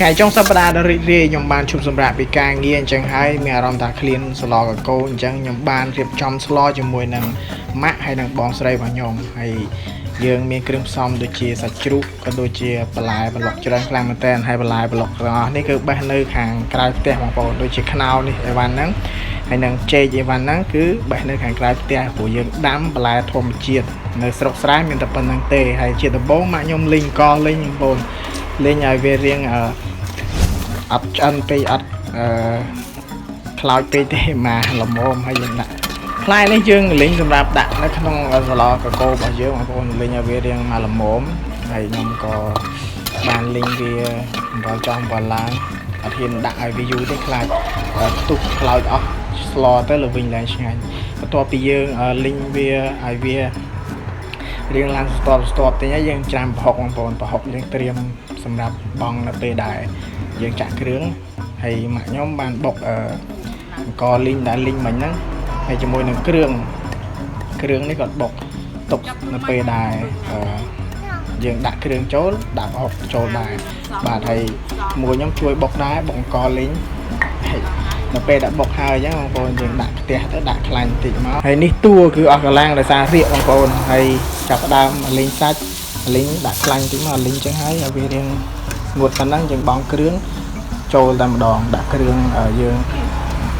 ngày trongสัปดาห์ดរីកខ្ញុំបានជួបសម្រាប់ពីការងារអញ្ចឹងហើយមានអារម្មណ៍ថាឃ្លានស្លកកូនអញ្ចឹងខ្ញុំបានរៀបចំស្លជាមួយនឹងម៉ាក់ហើយនឹងបងស្រីរបស់ខ្ញុំហើយយើងមានគ្រឿងផ្សំដូចជាសាច់ជ្រូកក៏ដូចជាបន្លែប្លុកច្រើនខ្លាំងមែនតើហើយបន្លែប្លុកទាំងអស់នេះគឺបេះនៅខាងក្រៅផ្ទះបងប្អូនដូចជាខ្នោនេះអីវ៉ាន់ហ្នឹងហើយនឹងចេកអីវ៉ាន់ហ្នឹងគឺបេះនៅខាងក្រៅផ្ទះព្រោះយើងដាំបន្លែធម្មជាតិនៅស្រុកស្រែមានតែប៉ុណ្្នឹងទេហើយជាដំបូងម៉ាក់ខ្ញុំលីងកលីងបងប្អូនលេងឲ្យវារៀងអត់ឆ្អិនពេកអត់ខ្លោចពេកទេមកល្មមហើយយើងដាក់ផ្លែនេះយើងលេងសម្រាប់ដាក់នៅក្នុងស្លកកូរបស់យើងបងប្អូនលេងឲ្យវារៀងមកល្មមហើយខ្ញុំក៏បានលេងវាដល់ចំបាឡើងអត់ហ៊ានដាក់ឲ្យវាយូរទេខ្លាចទុះខ្លោចអស់ស្លទៅលើវិញឡើងឆ្ងាញ់បន្ទាប់ពីយើងលេងវាឲ្យវារៀងឡើងស្ទាប់តិចហើយយើងច្រាំប្រហុកបងប្អូនប្រហុកយើងត្រៀមសម្រាប់បង់នៅពេលដែលយើងចាក់គ្រឿងហើយម៉ាក់ខ្ញុំបានបុកអង្គលីងដែលលីងមិញហ្នឹងហើយជាមួយនឹងគ្រឿងនេះគាត់បុកទុកនៅពេលដែលយើងដាក់គ្រឿងចូលដាក់ប្រហុកចូលដែរបាទហើយមួយខ្ញុំជួយបុកដែរបុកអង្គលីងហើយនៅពេលដាក់បុកហើយអញ្ចឹងបងប្អូនយើងដាក់ខ្ទះទៅដាក់ខ្លាញ់បន្តិចមកហើយនេះតួគឺអស់កលាំងដោយសាររៀកបងប្អូនហើយចាប់ផ្ដើមលីងសាច់លីងដាក់ខ្លាញ់បន្តិចមកលីងអញ្ចឹងហើយវារៀងស្ងួតប៉ុណ្ណឹងយើងបង់គ្រឿងចូលតែម្ដងដាក់គ្រឿងយើង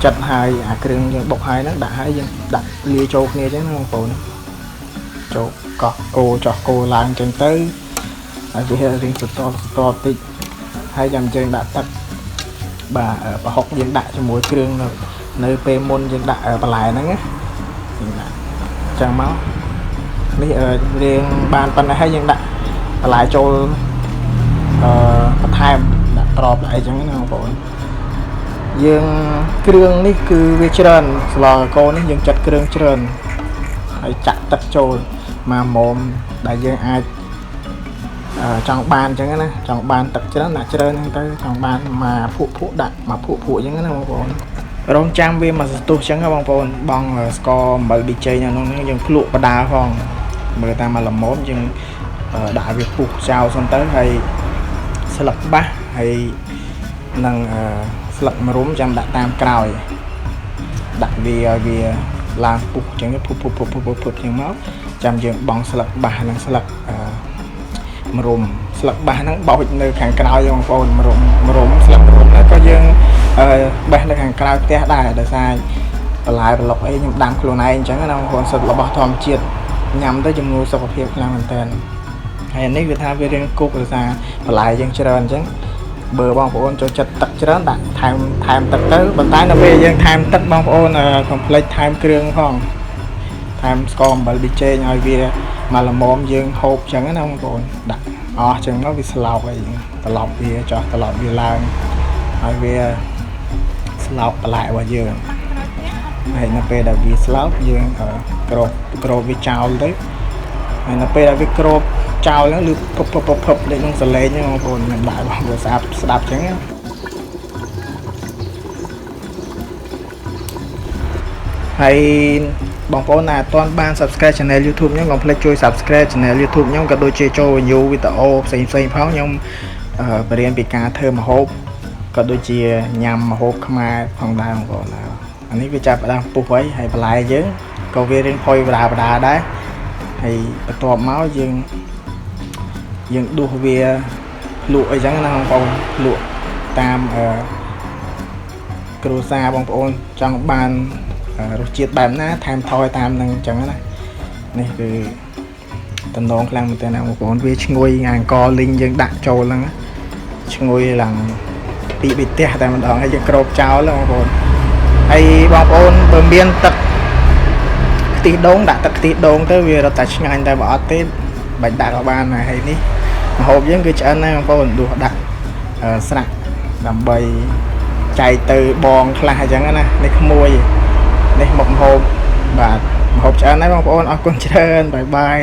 ចិតហើយអាគ្រឿងយើងបុកហើយហ្នឹងដាក់ហើយយើងដាក់លាយចូលគ្នាអញ្ចឹងបងប្អូនចូលកោះគោចោះគោឡើងអញ្ចឹងទៅហើយវារៀងស្ទាត់តិចហើយចាំយើងដាក់ទឹកបាទប្រហុកយើងដាក់ជាមួយគ្រឿងនៅពេលមុនយើងដាក់បន្លែហ្នឹងណាយើងដាក់អញ្ចឹងមកនេះរៀងបានប៉ុណ្ណេះហើយយើងដាក់បន្លែចូលបន្ថែមដាក់ក្របដាក់អីចឹងណាបងប្អូនយើងគ្រឿងនេះគឺវាច្រើនស្លកកូននេះយើងចាត់គ្រឿងច្រើនហើយចាក់ទឹកចូលមកមុំដែលយើងអាចចង់បានអញ្ចឹងណាចង់បានទឹកច្រើនដាក់ច្រើនហ្នឹងទៅចង់បានមកភក់ដាក់មកភក់អញ្ចឹងណាបងប្អូនរងចាំវាមកសន្ទុះអញ្ចឹងណាបងប្អូនបងស្ករអំបិលប៊ីចេងនៅក្នុងនេះយើងភ្លក់បដាផងមើលតាមមកល្មមយើងដាក់វាពុះចោលសិនទៅហើយស្លឹកបាសហើយនឹងស្លឹកម្រុំចាំដាក់តាមក្រោយដាក់វាឲ្យវាឡើងពុះអញ្ចឹងពុះអញ្ចឹងមកចាំយើងបង់ស្លឹកបាសនិងស្លឹកម្រុំស្លឹកបាសហ្នឹងបោចនៅខាងក្រោយបងប្អូនម្រុំស្លឹកម្រុំហ្នឹងក៏យើងបេះនៅខាងក្រៅផ្ទះដែរដោយសារបន្លែប្លុកអីខ្ញុំដាំខ្លួនឯងអញ្ចឹងណាបងប្អូនសិតរបស់ធម្មជាតិញ៉ាំទៅជំនួសសុខភាពខ្លាំងមែនតើហើយនេះវាថាវារៀងគប់ដោយសារបន្លែយើងច្រើនអញ្ចឹងបើបងប្អូនចូលចិត្តទឹកច្រើនដាក់ថែមទឹកទៅប៉ុន្តែនៅពេលយើងថែមទឹកបងប្អូនកុំភ្លេចថែមគ្រឿងផងថែមស្ករអំបិលប៊ីចេងឲ្យវាមកល្មមយើងហូបអញ្ចឹងណាបងប្អូនដាក់អស់អញ្ចឹងមកវាស្លោកអីត្រឡប់វាចោះត្រឡប់វាឡើងឲ្យវាស្លោកបន្លែរបស់យើងហើយនៅពេលដែលវាស្លោកយើងក្របវាចោលទៅហើយនៅពេលដែលវាក្របចោលហ្នឹងឬភពលេខក្នុងសលេងហ្នឹងបងប្អូនមិនដាក់បងប្អូនស្ដាប់អញ្ចឹងហើយបងប្អូនដែលអត់ទាន់បាន Subscribe Channel YouTube ខ្ញុំកុំភ្លេចជួយ Subscribe Channel YouTube ខ្ញុំក៏ដូចជាចូល view វីដេអូផ្សេងផងខ្ញុំបរៀនពីការធ្វើម្ហូបក៏ដូចជាញ៉ាំម្ហូបខ្មែរផងដែរបងប្អូនអានេះវាចាប់ផ្ដើមពុះហើយបន្លែយើងក៏វារៀងផុយបដាដែរហើយបន្ទាប់មកយើងដួសវាលក់អីចឹងណាបងប្អូនលក់តាមគ្រួសារបងប្អូនចង់បានរសជាតិបែបណាថែមថយតាមនឹងអញ្ចឹងណានេះគឺតំណងខ្លាំងមែនទែនណាបងប្អូនវាឈ្ងុយអង្គលីងយើងដាក់ចូលហ្នឹងឈ្ងុយឡើងពីប៊ីទះតែម្ដងហើយយើងក្របចោលបងប្អូនហើយបងប្អូនបើមានទឹកខ្ទិះដូងដាក់ទឹកខ្ទិះដូងទៅវារត់តែឆ្ងាញ់តែបើអត់ទេបាច់ដាក់ក៏បានដែរហើយនេះម្ហូបយើងគឺឆ្អិនណាបងប្អូនដួសដាក់ស្រាក់ដើម្បីចែកទៅបងខ្លះអញ្ចឹងណានេះក្មួយនេះមុខម្ហូបបាទម្ហូបឆ្អិនហើយបងប្អូនអរគុណច្រើនបាយបាយ